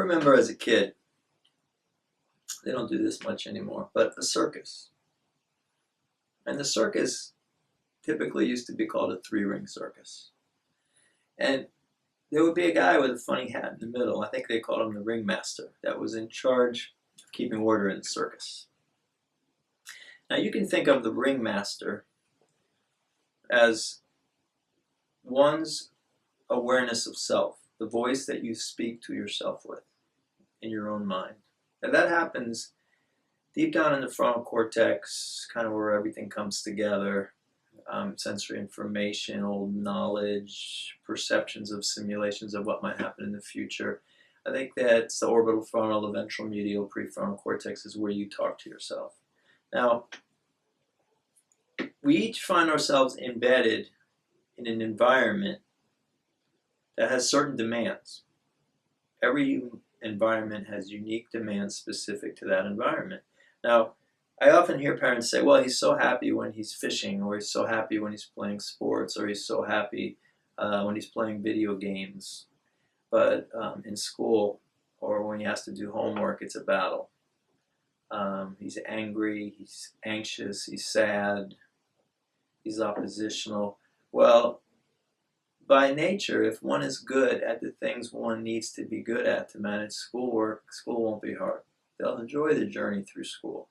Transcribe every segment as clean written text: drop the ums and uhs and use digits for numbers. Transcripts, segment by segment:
remember as a kid, they don't do this much anymore, but a circus. And the circus typically used to be called a three-ring circus. And there would be a guy with a funny hat in the middle. I think they called him the ringmaster, that was in charge of keeping order in the circus. Now you can think of the ringmaster as one's awareness of self, the voice that you speak to yourself with in your own mind. And that happens deep down in the frontal cortex, kind of where everything comes together. Sensory information, old knowledge, perceptions of simulations of what might happen in the future. I think that's the orbital frontal, the ventral medial, prefrontal cortex is where you talk to yourself. Now, we each find ourselves embedded in an environment that has certain demands. Every environment has unique demands specific to that environment. Now, I often hear parents say, well, he's so happy when he's fishing, or he's so happy when he's playing sports, or he's so happy when he's playing video games. But in school, or when he has to do homework, it's a battle. He's angry, he's anxious, he's sad, he's oppositional. Well, by nature, if one is good at the things one needs to be good at to manage schoolwork, school won't be hard. They'll enjoy the journey through school.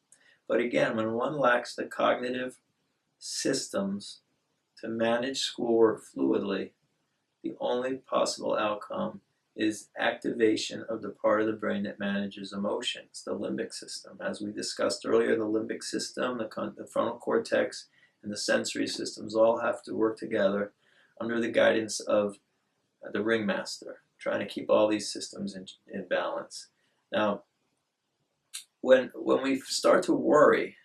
But again, when one lacks the cognitive systems to manage schoolwork fluidly, the only possible outcome is activation of the part of the brain that manages emotions, the limbic system. As we discussed earlier, the limbic system, the frontal cortex, and the sensory systems all have to work together under the guidance of the ringmaster, trying to keep all these systems in balance. Now, when we start to worry,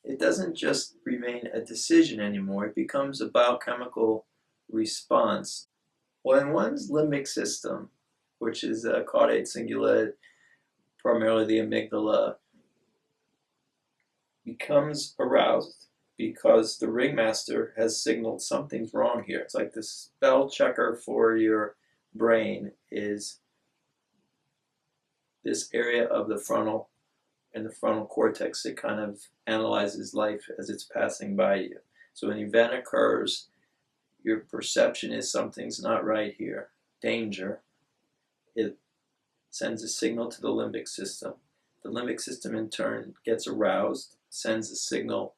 it doesn't just remain a decision anymore. It becomes a biochemical response. When one's limbic system, which is caudate cingulate, primarily the amygdala, becomes aroused because the ringmaster has signaled something's wrong here. It's like the spell checker for your brain is this area of the frontal and the frontal cortex that kind of analyzes life as it's passing by you. So an event occurs, your perception is something's not right here, danger. It sends a signal to the limbic system. The limbic system in turn gets aroused, sends a signal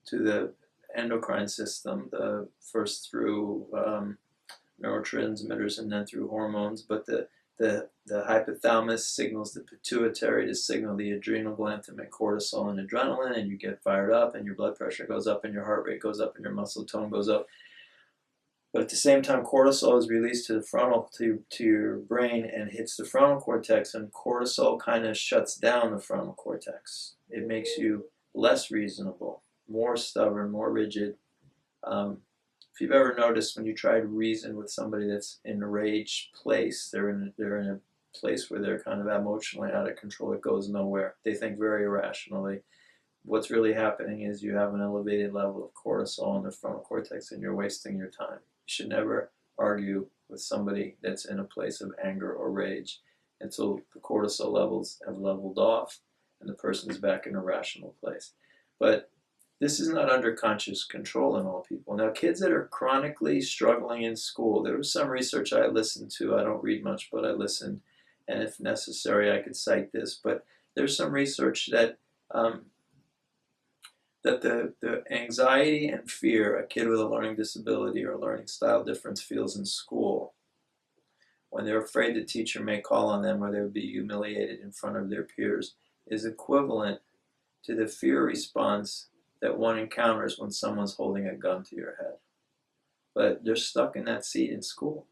to the endocrine system, first through neurotransmitters and then through hormones, but the hypothalamus signals the pituitary to signal the adrenal gland to make cortisol and adrenaline, and you get fired up, and your blood pressure goes up, and your heart rate goes up, and your muscle tone goes up. But at the same time, cortisol is released to the frontal, to your brain, and hits the frontal cortex, and cortisol kind of shuts down the frontal cortex. It makes you less reasonable, more stubborn, more rigid. If you've ever noticed when you try to reason with somebody that's in a rage place, they're in a place where they're kind of emotionally out of control, it goes nowhere. They think very irrationally. What's really happening is you have an elevated level of cortisol in the frontal cortex and you're wasting your time. You should never argue with somebody that's in a place of anger or rage until the cortisol levels have leveled off and the person's back in a rational place. But this is not under conscious control in all people. Now, kids that are chronically struggling in school, there was some research I listened to. I don't read much, but I listened, and if necessary, I could cite this. But there's some research that the anxiety and fear a kid with a learning disability or a learning style difference feels in school, when they're afraid the teacher may call on them or they would be humiliated in front of their peers, is equivalent to the fear response that one encounters when someone's holding a gun to your head. But they're stuck in that seat in school.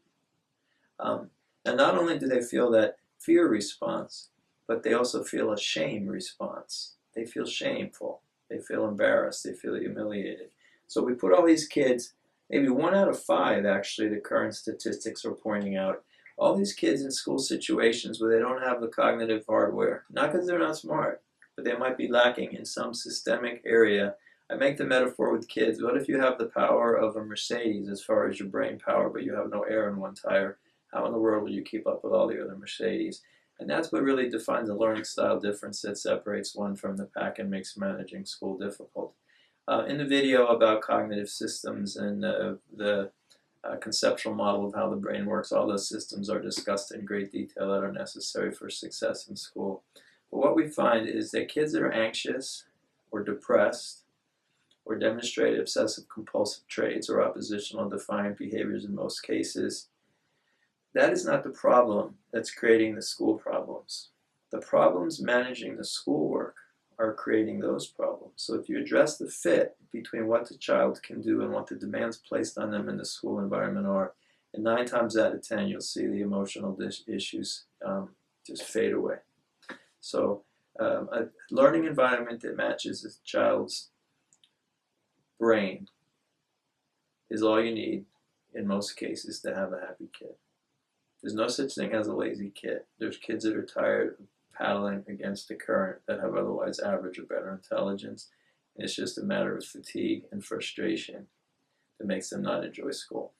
And not only do they feel that fear response, but they also feel a shame response. They feel shameful. They feel embarrassed. They feel humiliated. So we put all these kids, maybe 1 out of 5 actually, the current statistics are pointing out, all these kids in school situations where they don't have the cognitive hardware, not because they're not smart, but they might be lacking in some systemic area. I make the metaphor with kids. What if you have the power of a Mercedes as far as your brain power, but you have no air in one tire? How in the world will you keep up with all the other Mercedes? And that's what really defines a learning style difference that separates one from the pack and makes managing school difficult. In the video about cognitive systems and the conceptual model of how the brain works, all those systems are discussed in great detail that are necessary for success in school. But what we find is that kids that are anxious or depressed or demonstrate obsessive compulsive traits or oppositional defiant behaviors in most cases, that is not the problem that's creating the school problems. The problems managing the schoolwork are creating those problems. So if you address the fit between what the child can do and what the demands placed on them in the school environment are, and 9 times out of 10 you'll see the emotional issues just fade away. So a learning environment that matches a child's brain is all you need in most cases to have a happy kid. There's no such thing as a lazy kid. There's kids that are tired of paddling against the current that have otherwise average or better intelligence. And it's just a matter of fatigue and frustration that makes them not enjoy school.